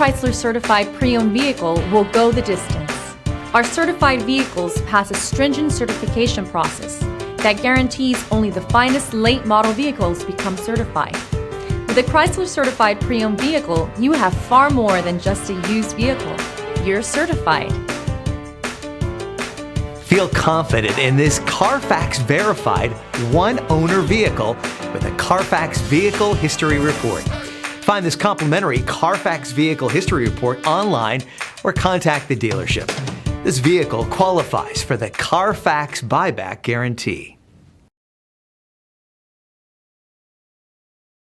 Chrysler certified pre-owned vehicle will go the distance. Our certified vehicles pass a stringent certification process that guarantees only the finest late model vehicles become certified. With a Chrysler certified pre-owned vehicle, you have far more than just a used vehicle. You're certified. Feel confident in this Carfax verified one-owner vehicle with a Carfax Vehicle History Report. Find this complimentary Carfax Vehicle History Report online or contact the dealership. This vehicle qualifies for the Carfax Buyback Guarantee.